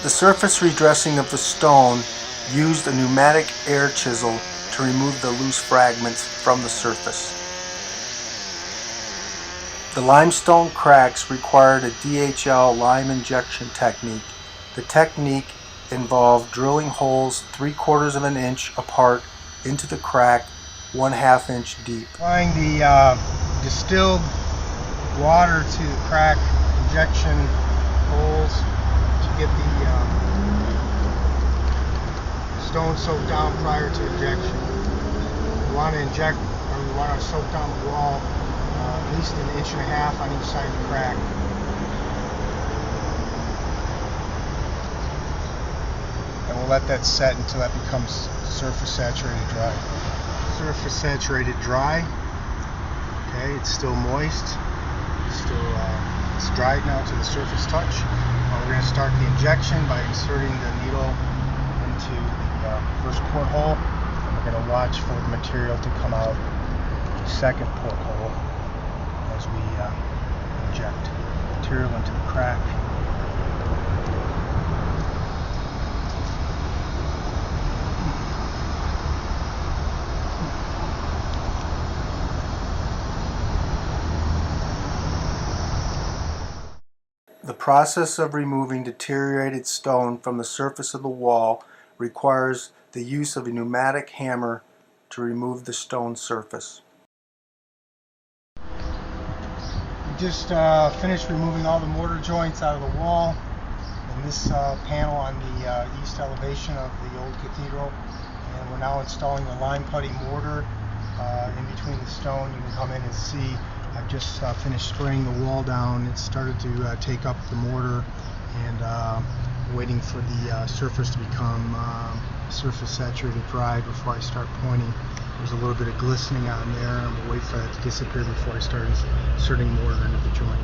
The surface redressing of the stone used a pneumatic air chisel to remove the loose fragments from the surface. The limestone cracks required a DHL lime injection technique. The technique involved drilling holes 3/4 of an inch apart into the crack 1/2 inch deep. Applying the distilled water to the crack injection holes to get the stone soaked down prior to injection. We want to inject, or we want to soak down the wall at least 1.5 inches on each side of the crack. And we'll let that set until that becomes surface saturated dry. Surface saturated dry. Okay, it's still moist. It's dried now to the surface touch. We're going to start the injection by inserting the needle into the first porthole, and we're going to watch for the material to come out the second porthole as we inject material into the crack. The process of removing deteriorated stone from the surface of the wall requires the use of a pneumatic hammer to remove the stone surface. We just finished removing all the mortar joints out of the wall in this panel on the east elevation of the old cathedral, and we're now installing the lime putty mortar in between the stone. You can come in and see I've just finished spraying the wall down. It started to take up the mortar, and waiting for the surface to become surface saturated dry before I start pointing. There's a little bit of glistening on there, and we'll wait for that to disappear before I start inserting mortar into the joint.